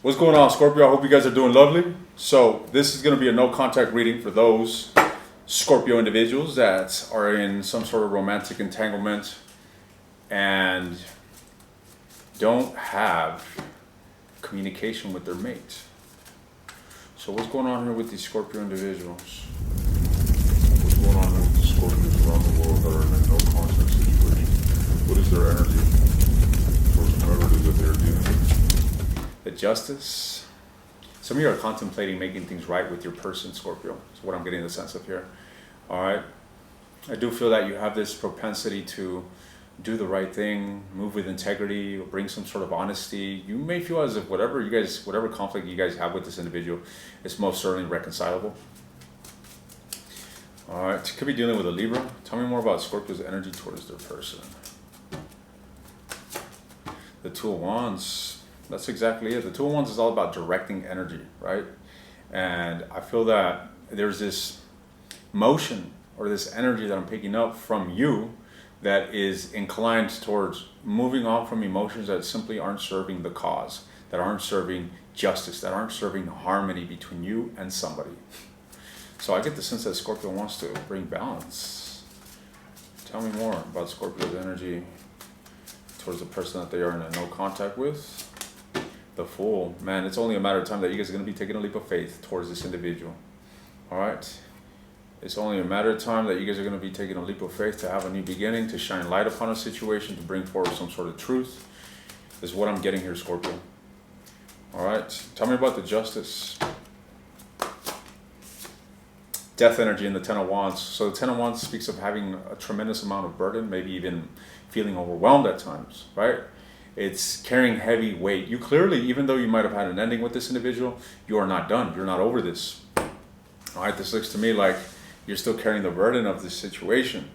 What's going on, Scorpio? I hope you guys are doing lovely. So this is going to be a no contact reading for those Scorpio individuals that are in some sort of romantic entanglement and don't have communication with their mate. So what's going on here with these Scorpio individuals? What's going on here with the Scorpios around the world that are in a no contact situation? What is their energy towards whoever it is that they're dealing with? The Justice. Some of you are contemplating making things right with your person, Scorpio. That's what I'm getting the sense of here. All right. I do feel that you have this propensity to do the right thing, move with integrity, or bring some sort of honesty. You may feel as if whatever conflict you guys have with this individual is most certainly reconcilable. All right. Could be dealing with a Libra. Tell me more about Scorpio's energy towards their person. The Two of Wands. That's exactly it. The Two of Wands is all about directing energy, right? And I feel that there's this motion or this energy that I'm picking up from you that is inclined towards moving on from emotions that simply aren't serving the cause, that aren't serving justice, that aren't serving harmony between you and somebody. So I get the sense that Scorpio wants to bring balance. Tell me more about Scorpio's energy towards the person that they are in no contact with. The Fool. Man, it's only a matter of time that you guys are going to be taking a leap of faith towards this individual. All right? It's only a matter of time that you guys are going to be taking a leap of faith to have a new beginning, to shine light upon a situation, to bring forward some sort of truth. Is what I'm getting here, Scorpio. All right? Tell me about the Justice. Death energy in the Ten of Wands. So the Ten of Wands speaks of having a tremendous amount of burden, maybe even feeling overwhelmed at times, right? It's carrying heavy weight. You clearly, even though you might have had an ending with this individual, you are not done. You're not over this. All right, this looks to me like you're still carrying the burden of this situation.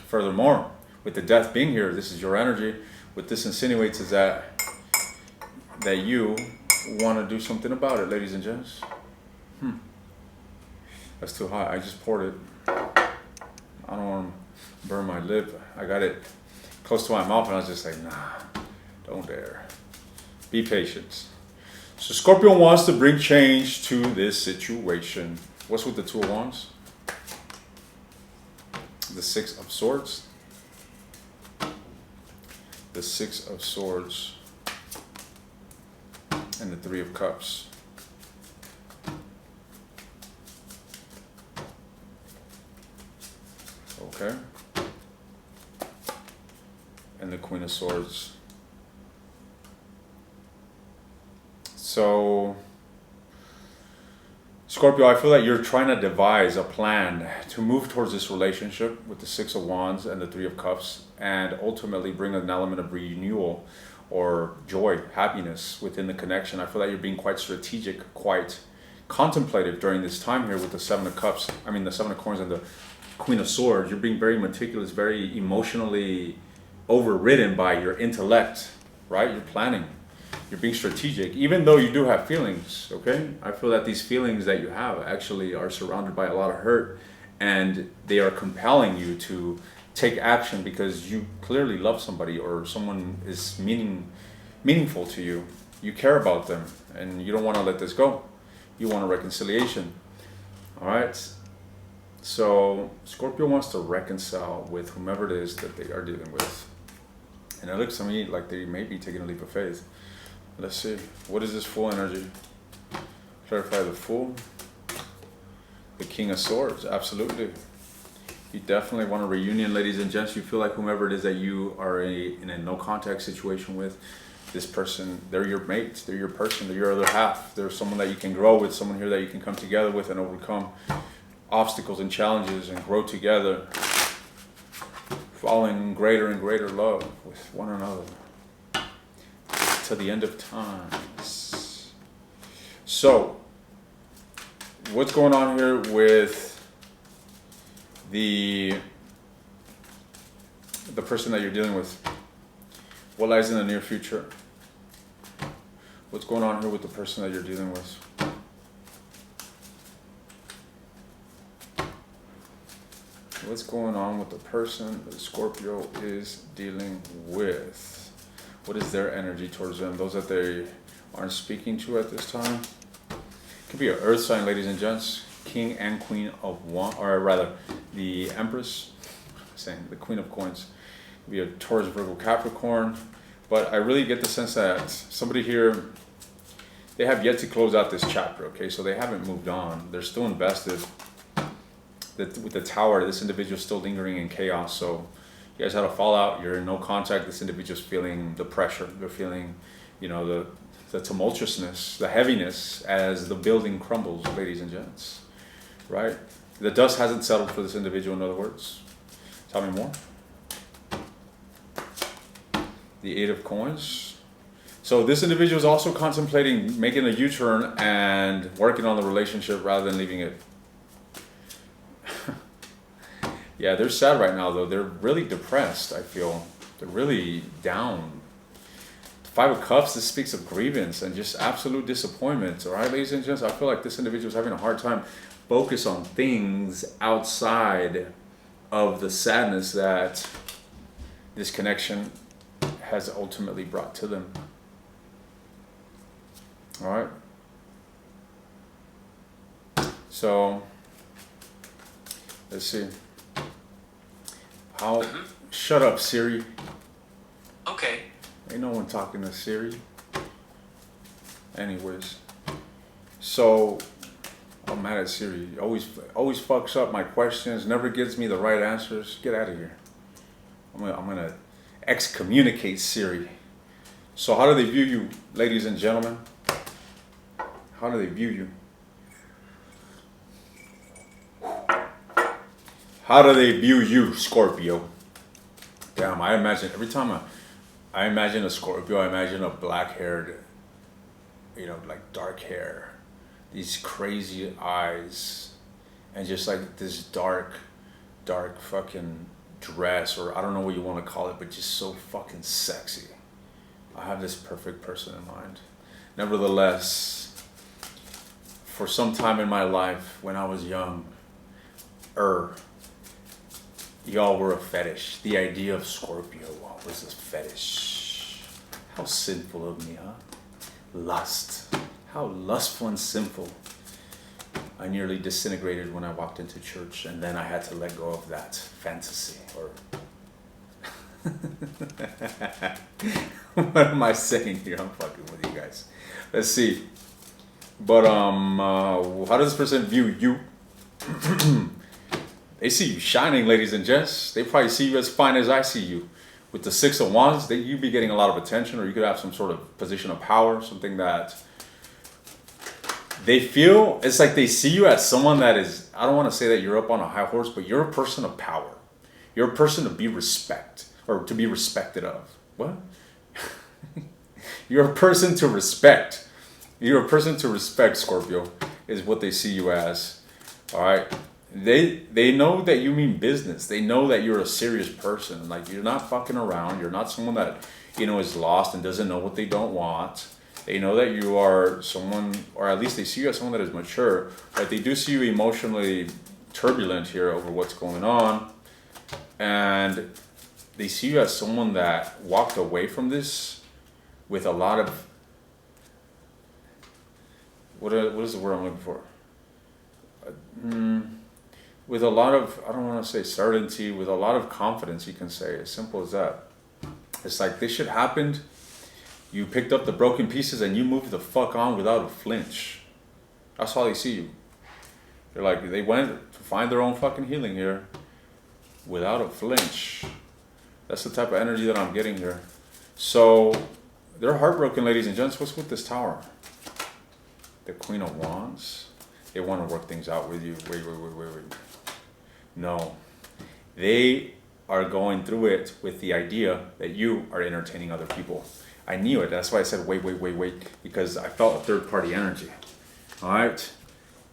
Furthermore, with the Death being here, this is your energy. What this insinuates is that you want to do something about it, ladies and gents. That's too hot. I just poured it. I don't want to burn my lip. I got it close to my mouth and I was just like, nah, don't dare. Be patient. So Scorpio wants to bring change to this situation. What's with the Two of Wands? The Six of Swords. The Six of Swords. And the Three of Cups. Okay. And the Queen of Swords. So, Scorpio, I feel that you're trying to devise a plan to move towards this relationship with the Six of Wands and the Three of Cups and ultimately bring an element of renewal or joy, happiness within the connection. I feel that you're being quite strategic, quite contemplative during this time here with the Seven of Cups. I mean, the Seven of Coins and the Queen of Swords. You're being very meticulous, very emotionally overridden by your intellect, right? You're planning, you're being strategic, even though you do have feelings, okay? I feel that these feelings that you have actually are surrounded by a lot of hurt and they are compelling you to take action because you clearly love somebody or someone is meaningful to you. You care about them and you don't want to let this go. You want a reconciliation, all right? So Scorpio wants to reconcile with whomever it is that they are dealing with. And it looks to me like they may be taking a leap of faith. Let's see. What is this Fool energy? Clarify the Fool. The King of Swords. Absolutely. You definitely want a reunion, ladies and gents. You feel like whomever it is that you are in a no contact situation with, this person, they're your mate, they're your person, they're your other half. They're someone that you can grow with, someone here that you can come together with and overcome obstacles and challenges and grow together, falling in greater and greater love with one another to the end of times. So, what's going on here with the person that you're dealing with? What lies in the near future? What's going on here with the person that you're dealing with? What's going on with the person that Scorpio is dealing with? What is their energy towards them? Those that they aren't speaking to at this time. Could be an earth sign, ladies and gents. King and Queen of Wands, or rather, the Empress, saying the Queen of Coins. Could be a Taurus, Virgo, Capricorn. But I really get the sense that somebody here, they have yet to close out this chapter, okay? So they haven't moved on. They're still invested. With the Tower, this individual is still lingering in chaos. So you guys had a fallout. You're in no contact. This individual's feeling the pressure. They're feeling, you know, the tumultuousness, the heaviness as the building crumbles, ladies and gents. Right? The dust hasn't settled for this individual, in other words. Tell me more. The Eight of Coins. So this individual is also contemplating making a U-turn and working on the relationship rather than leaving it. Yeah, they're sad right now, though. They're really depressed, I feel. They're really down. The Five of Cups, this speaks of grievance and just absolute disappointment. All right, ladies and gents, I feel like this individual is having a hard time focus on things outside of the sadness that this connection has ultimately brought to them. All right. So, let's see. How? Shut up, Siri. Okay. Ain't no one talking to Siri. Anyways, so I'm mad at Siri. Always fucks up my questions. Never gives me the right answers. Get out of here. I'm gonna excommunicate Siri. So how do they view you, ladies and gentlemen? How do they view you? How do they view you, Scorpio? Damn, I imagine every time I imagine a Scorpio, I imagine a black-haired, you know, like dark hair, these crazy eyes, and just like this dark fucking dress, or I don't know what you want to call it, but just so fucking sexy. I have this perfect person in mind. Nevertheless, for some time in my life when I was young, y'all were a fetish. The idea of Scorpio was a fetish. How sinful of me, huh? Lust. How lustful and sinful. I nearly disintegrated when I walked into church, and then I had to let go of that fantasy. Or what am I saying here? I'm fucking with you guys. Let's see. But how does this person view you? They see you shining, ladies and gents. They probably see you as fine as I see you. With the Six of Wands, you'd be getting a lot of attention, or you could have some sort of position of power, something that they feel, it's like they see you as someone that is, I don't want to say that you're up on a high horse, but you're a person of power. You're a person to be to be respected of. What? You're a person to respect. You're a person to respect, Scorpio, is what they see you as. All right? They know that you mean business. They know that you're a serious person. Like, you're not fucking around. You're not someone that, you know, is lost and doesn't know what they don't want. They know that you are someone, or at least they see you as someone that is mature. But they do see you emotionally turbulent here over what's going on. And they see you as someone that walked away from this with a lot of, what is the word I'm looking for? With a lot of, I don't want to say certainty, with a lot of confidence, you can say, as simple as that. It's like this shit happened, you picked up the broken pieces and you moved the fuck on without a flinch. That's how they see you. They're like, they went to find their own fucking healing here without a flinch. That's the type of energy that I'm getting here. So, they're heartbroken, ladies and gents. What's with this Tower? The Queen of Wands. They want to work things out with you. Wait. No. They are going through it with the idea that you are entertaining other people. I knew it. That's why I said wait. Because I felt a third party energy. Alright?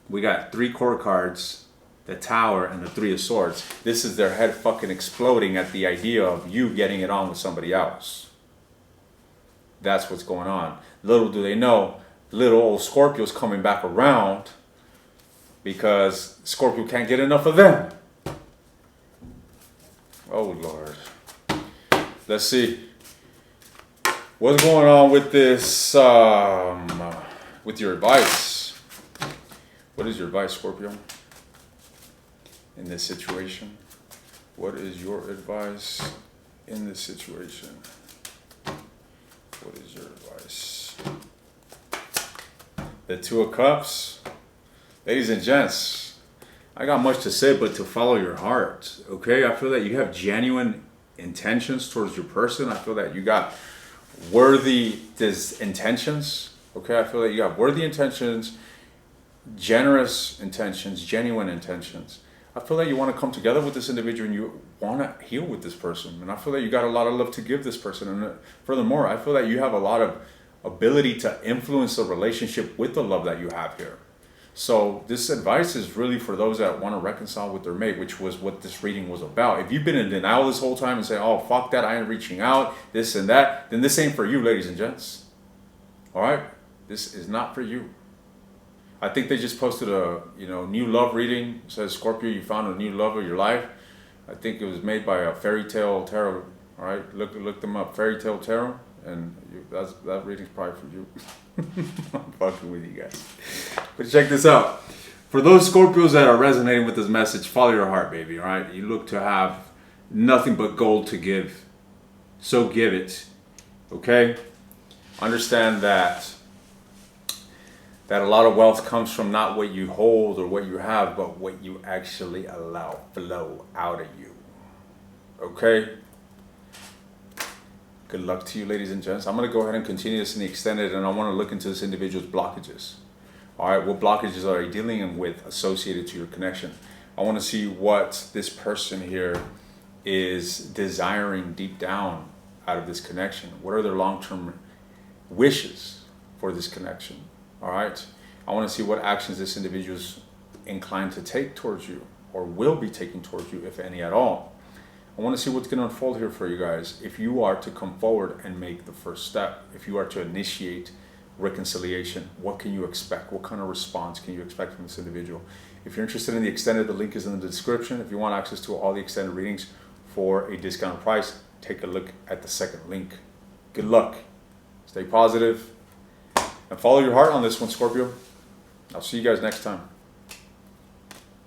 We got 3 core cards. The Tower and the Three of Swords. This is their head fucking exploding at the idea of you getting it on with somebody else. That's what's going on. Little do they know, little old Scorpio's coming back around because Scorpio can't get enough of them. Oh Lord. Let's see. What's going on with this, with your advice? What is your advice, Scorpio, in this situation? What is your advice in this situation? What is your advice? The Two of Cups. Ladies and gents, I got much to say, but to follow your heart, okay? I feel that you have genuine intentions towards your person. I feel that you got worthy intentions, okay? I feel that you got worthy intentions, generous intentions, genuine intentions. I feel that you want to come together with this individual and you want to heal with this person. And I feel that you got a lot of love to give this person. And furthermore, I feel that you have a lot of ability to influence the relationship with the love that you have here. So this advice is really for those that want to reconcile with their mate, which was what this reading was about. If you've been in denial this whole time and say, oh, fuck that, I ain't reaching out, this and that, then this ain't for you, ladies and gents. All right? This is not for you. I think they just posted a new love reading. It says, Scorpio, you found a new love of your life. I think it was made by a Fairy Tale Tarot. All right? Look them up, Fairy Tale Tarot. And that reading's probably for you. I'm fucking with you guys. But check this out. For those Scorpios that are resonating with this message, follow your heart, baby, all right? You look to have nothing but gold to give. So give it, okay? Understand that a lot of wealth comes from not what you hold or what you have, but what you actually allow flow out of you, okay? Good luck to you, ladies and gents. I'm going to go ahead and continue this in the extended, and I want to look into this individual's blockages. All right, what blockages are you dealing with associated to your connection? I want to see what this person here is desiring deep down out of this connection. What are their long-term wishes for this connection? All right, I want to see what actions this individual is inclined to take towards you or will be taking towards you, if any at all. I want to see what's going to unfold here for you guys. If you are to come forward and make the first step, if you are to initiate reconciliation, what can you expect? What kind of response can you expect from this individual? If you're interested in the extended, the link is in the description. If you want access to all the extended readings for a discounted price, take a look at the second link. Good luck. Stay positive and follow your heart on this one, Scorpio. I'll see you guys next time.